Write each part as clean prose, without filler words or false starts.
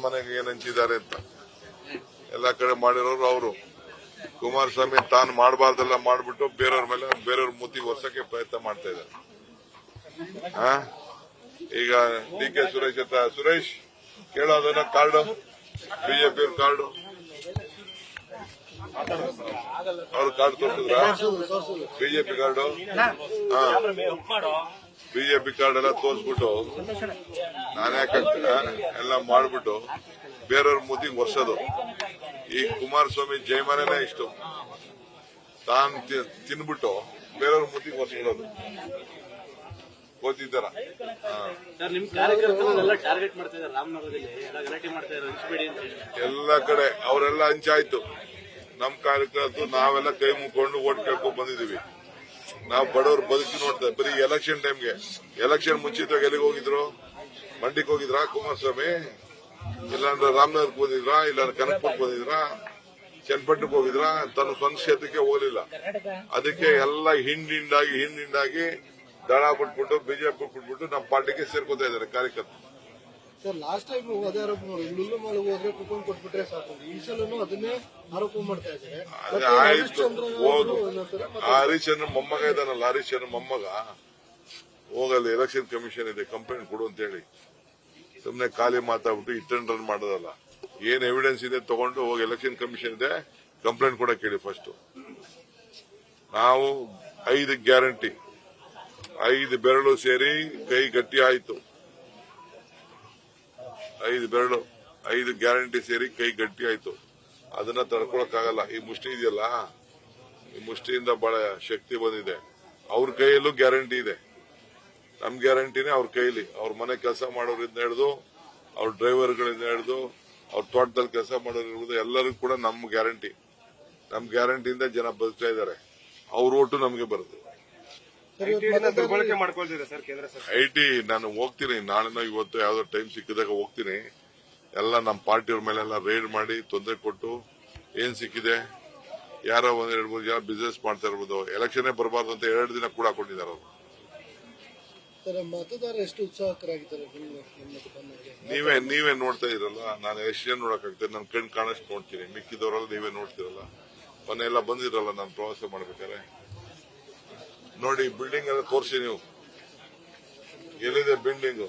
ಮನೆಗೆ ಏನ್ ಹಂಚಿದ್ದಾರೆ ಅಂತ ಎಲ್ಲಾ ಕಡೆ ಮಾಡಿರೋರು ಅವರು. ಕುಮಾರಸ್ವಾಮಿ ತಾನು ಮಾಡಬಾರ್ದೆಲ್ಲ ಮಾಡ್ಬಿಟ್ಟು ಬೇರೆಯವ್ರ ಮೂತಿಗೆ ಒರ್ಸಕ್ಕೆ ಪ್ರಯತ್ನ ಮಾಡ್ತಾ ಇದ್ದಾರೆ. ಈಗ ಡಿ.ಕೆ. ಸುರೇಶ್ ಹತ್ರ ಸುರೇಶ್ ಕೇಳೋದನ್ನ ಕಾರ್ಡು ಬಿಜೆಪಿ ಕಾರ್ಡು ಅವ್ರ ಕಾರ್ಡ್ ತೋರಿಸಿದ್ರ ಬಿಜೆಪಿ ಕಾರ್ಡು ಬಿಜೆಪಿ ಕಾರ್ಡ್ ಎಲ್ಲ ತೋರಿಸ್ಬಿಟ್ಟು ನಾನೇ ಎಲ್ಲ ಮಾಡ್ಬಿಟ್ಟು ಬೇರೆಯವ್ರ ಮೂತಿಗೆ ಒರ್ಸೋದು. ಈ ಕುಮಾರಸ್ವಾಮಿ ಜೈಮಾನೇ ಇಷ್ಟು ತಾನು ತಿನ್ಬಿಟ್ಟು ಬೇರೆಯವ್ರ ಮೂತಿಗೆ ಒರ್ಸ್ಬಿಡೋದು ಓದಿದ್ದಾರ. ಎಲ್ಲ ಕಡೆ ಅವರೆಲ್ಲ ಹಂಚಾಯ್ತು. ನಮ್ ಕಾರ್ಯಕರ್ತರು ನಾವೆಲ್ಲ ಕೈ ಮುಕ್ಕೊಂಡು ಓಟ್ ಕೇಳ್ಕೊಂಡ್ ಬಂದಿದೀವಿ. ನಾವು ಬಡವರು ಬದುಕಿ ನೋಡ್ತಾ ಬರೀ ಎಲೆಕ್ಷನ್ ಟೈಮ್ಗೆ ಎಲೆಕ್ಷನ್ ಮುಂಚಿತವಾಗಿ ಎಲ್ಲಿಗೆ ಹೋಗಿದ್ರು? ಮಂಡಿಗೆ ಹೋಗಿದ್ರಾ ಕುಮಾರಸ್ವಾಮಿ? ಇಲ್ಲಾಂದ್ರೆ ರಾಮನಗರಕ್ಕೆ ಬಂದಿದ್ರಾ? ಇಲ್ಲಾಂದ್ರೆ ಕನಕಪುರಕ್ಕೆ ಬಂದಿದ್ರಾ? ಚನ್ನಪಟ್ಟಣಕ್ಕೆ ಹೋಗಿದ್ರಾ? ತನ್ನ ಸ್ವಂತ ಕ್ಷೇತ್ರಕ್ಕೆ ಹೋಗಲಿಲ್ಲ. ಅದಕ್ಕೆ ಎಲ್ಲ ಹಿಂದಿಂಡಾಗಿ ದಳ ಬಿಟ್ಬಿಟ್ಟು ಬಿಜೆಪಿ ಬಿಟ್ಬಿಟ್ಟು ನಮ್ಮ ಪಾರ್ಟಿಗೆ ಸೇರ್ಕೊತಾ ಇದ್ದಾರೆ ಕಾರ್ಯಕರ್ತರು. ಸರ್, ಲಾಸ್ಟ್ ಟೈಮ್ ಅದೇ ಆರೋಪ ಮಾಡಿ ಲುಲ್ಲು ಮಾಲ್ ಹೋದ್ರೆ ಕೂಪನ್ ಕೊಟ್ಬಿಟ್ರೆ ಸಾಕು. ಈ ಸಲನು ಅದನ್ನೇ ಆರೋಪ ಮಾಡ್ತಾ ಇದ್ದಾರೆ. ಹರಿಶ್ಚಂದ್ರ ಮೊಮ್ಮಗ ಇದಾನಲ್ಲ, ಹರಿಶ್ಚಂದ್ರ ಮೊಮ್ಮಗ ಹೋಗಲ್ಲ, ಎಲೆಕ್ಷನ್ ಕಮಿಷನ್ ಇದೆ, ಕಂಪ್ಲೇಂಟ್ ಕೊಡು ಅಂತ ಹೇಳಿ ಸುಮ್ನೆ ಖಾಲಿ ಮಾತಾಡ್ಬಿಟ್ಟು ಇಟ್ಟನ್ ರನ್ ಮಾಡೋದಲ್ಲ. ಏನ್ ಎವಿಡೆನ್ಸ್ ಇದೆ ತಗೊಂಡು ಹೋಗಿ ಎಲೆಕ್ಷನ್ ಕಮಿಷನ್ ಇದೆ ಕಂಪ್ಲೇಂಟ್ ಕೊಡಕ್ ಹೇಳಿ. ಫಸ್ಟ್ ನಾವು 5 ಗ್ಯಾರಂಟಿ 5 ಬೆರಳು ಸೇರಿ ಕೈ ಗಟ್ಟಿ ಆಯ್ತು. 5 ಗ್ಯಾರಂಟಿ ಸೇರಿ ಕೈ ಗಟ್ಟಿ ಆಯ್ತು. ಅದನ್ನ ತಡ್ಕೊಳಕ್ಕಾಗಲ್ಲ. ಈ ಮುಷ್ಟಿ ಇದೆಯಲ್ಲ, ಈ ಮುಷ್ಟಿಯಿಂದ ಬಹಳ ಶಕ್ತಿ ಬಂದಿದೆ. ಅವ್ರ ಕೈಯಲ್ಲೂ ಗ್ಯಾರಂಟಿ ಇದೆ, ನಮ್ ಗ್ಯಾರಂಟಿನೇ ಅವ್ರ ಕೈಲಿ. ಅವ್ರ ಮನೆ ಕೆಲಸ ಮಾಡೋರಿಂದ ಹಿಡಿದು, ಅವ್ರ ಡ್ರೈವರ್ಗಳಿಂದ ಹಿಡಿದು, ಅವ್ರ ತೋಟದಲ್ಲಿ ಕೆಲಸ ಮಾಡೋರಿರ್ಬೋದು, ಎಲ್ಲರಿಗೂ ಕೂಡ ನಮ್ಮ ಗ್ಯಾರಂಟಿಯಿಂದ ಜನ ಬದುಕ್ತಾ ಇದ್ದಾರೆ. ಅವ್ರ ಓಟು ನಮಗೆ ಬರುತ್ತೆ. ಐಟಿ ನಾನು ಹೋಗ್ತೀನಿ, ನಾಳೆನೋ ಇವತ್ತು ಯಾವ್ದೋ ಟೈಮ್ ಸಿಕ್ಕಿದಾಗ ಹೋಗ್ತೀನಿ. ಎಲ್ಲ ನಮ್ಮ ಪಾರ್ಟಿಯವ್ರ ಮೇಲೆಲ್ಲ ರೈಡ್ ಮಾಡಿ ತೊಂದರೆ ಕೊಟ್ಟು ಏನ್ ಸಿಕ್ಕಿದೆ, ಯಾರೋ 1-2-3 ಜನ ಬಿಸ್ನೆಸ್ ಮಾಡ್ತಾ ಇರ್ಬೋದು. ಎಲೆಕ್ಷನ್ ಬರಬಾರ್ದು ಅಂತ 2 ದಿನ ಕೂಡ ಹಾಕೊಂಡಿದ್ದಾರೆ ಅವರು. ಮತದಾರ ಎಷ್ಟು ಉತ್ಸಾಹಕರಾಗಿದ್ದಾರೆ ನೀವೇ ನೋಡ್ತಾ ಇರಲ್ಲ. ನಾನು ಎಷ್ಟು ಜನ ನೋಡಕ್ಕಾಗ್ತದೆ? ನನ್ನ ಕಣ್ ಕಾಣಷ್ಟು ನೋಡ್ತೀನಿ, ಮಿಕ್ಕಿದವರೆಲ್ಲ ನೀವೇ ನೋಡ್ತಿರಲ್ಲ. ಮೊನ್ನೆ ಎಲ್ಲ ಬಂದಿರಲ್ಲ ನಾನು ಪ್ರವಾಸ ಮಾಡ್ಬೇಕಾದ್ರೆ. ನೋಡಿ, ಬಿಲ್ಡಿಂಗ್ ಎಲ್ಲ ತೋರಿಸಿ ನೀವು, ಎಲ್ಲಿದೆ ಬಿಲ್ಡಿಂಗ್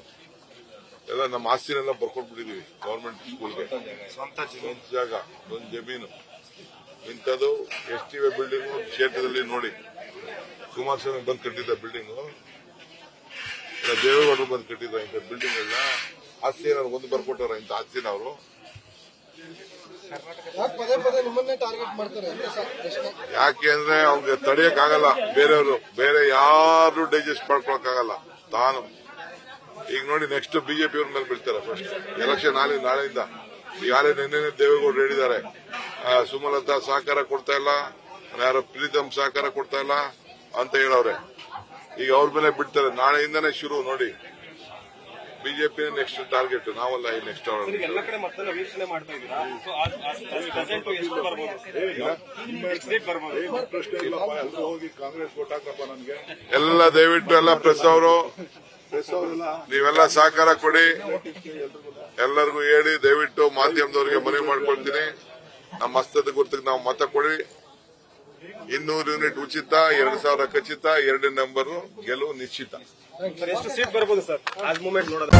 ಎಲ್ಲ ನಮ್ಮ ಆಸ್ತಿನೆಲ್ಲ ಬರ್ಕೊಟ್ಬಿಟ್ಟಿದೀವಿ ಗವರ್ಮೆಂಟ್ ಸ್ಕೂಲ್ಗೆ. ಸ್ವಂತ ಜಾಗ, ಒಂದು ಜಮೀನು ಇಂಥದ್ದು ಎಷ್ಟಿವೆ ಬಿಲ್ಡಿಂಗ್ ಕ್ಷೇತ್ರದಲ್ಲಿ. ನೋಡಿ, ಕುಮಾರಸ್ವಾಮಿ ಬಂದು ಕಟ್ಟಿದ್ದ ಬಿಲ್ಡಿಂಗು, ಇಲ್ಲ ದೇವೇಗೌಡರು ಬಂದು ಕಟ್ಟಿದ್ದ ಇಂಥ ಬಿಲ್ಡಿಂಗ್ ಎಲ್ಲ. ಆಸ್ತಿ ಏನಾದ್ರು ಒಂದು ಬರ್ಕೊಟ್ಟಾರ ಇಂಥ ಆಸ್ತಿನ ಅವರು? ಯಾಕೆ ಅಂದ್ರೆ ಅವ್ನಿಗೆ ತಡೆಯಕ್ ಆಗಲ್ಲ. ಬೇರೆ ಯಾರು ಡೈಜೆಸ್ಟ್ ಮಾಡ್ಕೊಳಕ್ಕಾಗಲ್ಲ ತಾನು. ಈಗ ನೋಡಿ, ನೆಕ್ಸ್ಟ್ ಬಿಜೆಪಿ ಅವ್ರ ಮೇಲೆ ಬೀಳ್ತಾರೆ. ಫಸ್ಟ್ ಎಲೆಕ್ಷನ್ ನಾಳೆಯಿಂದ. ಈಗಾಗಲೇ ನಿನ್ನೆ ದೇವೇಗೌಡರು ಹೇಳಿದ್ದಾರೆ, ಸುಮಲತಾ ಸಹಕಾರ ಕೊಡ್ತಾ ಇಲ್ಲ, ಯಾರೋ ಪ್ರೀತಮ್ ಸಹಕಾರ ಕೊಡ್ತಾ ಇಲ್ಲ ಅಂತ ಹೇಳವ್ರೆ. ಈಗ ಅವ್ರ ಮೇಲೆ ಬಿಡ್ತಾರೆ. ನಾಳೆಯಿಂದಾನೇ ಶುರು ನೋಡಿ. ಬಿಜೆಪಿ ನೆಕ್ಸ್ಟ್ ಟಾರ್ಗೆಟ್, ನಾವಲ್ಲ ಈ ನೆಕ್ಸ್ಟ್ ಎಲ್ಲ ದಯವಿಟ್ಟು ಎಲ್ಲ ಪ್ರೆಸ್ ಅವರು ನೀವೆಲ್ಲ ಸಹಕಾರ ಕೊಡಿ. ಎಲ್ಲರಿಗೂ ಹೇಳಿ ದಯವಿಟ್ಟು ಮಾಧ್ಯಮದವರಿಗೆ ಮನವಿ ಮಾಡ್ಕೊಳ್ತೀನಿ. ನಮ್ಮ ಹಸ್ತದ ಗುರುತಿಗೆ ನಾವು ಮತ ಕೊಡಿ. 200 ಯೂನಿಟ್ ಉಚಿತ, 2000 ಖಚಿತ, 2 ನಂಬರ್ ಗೆಲುವು ನಿಶ್ಚಿತ. ಎಷ್ಟು ಸೀಟ್ ಬರ್ಬೋದು ಸರ್ ಆಸ್ ಮೂಮೆಂಟ್ ನೋಡೋದು?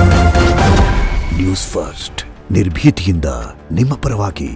ನ್ಯೂಸ್ ಫಸ್ಟ್ ನಿರ್ಭೀತಿಯಿಂದ ನಿಮ್ಮ ಪರವಾಗಿ.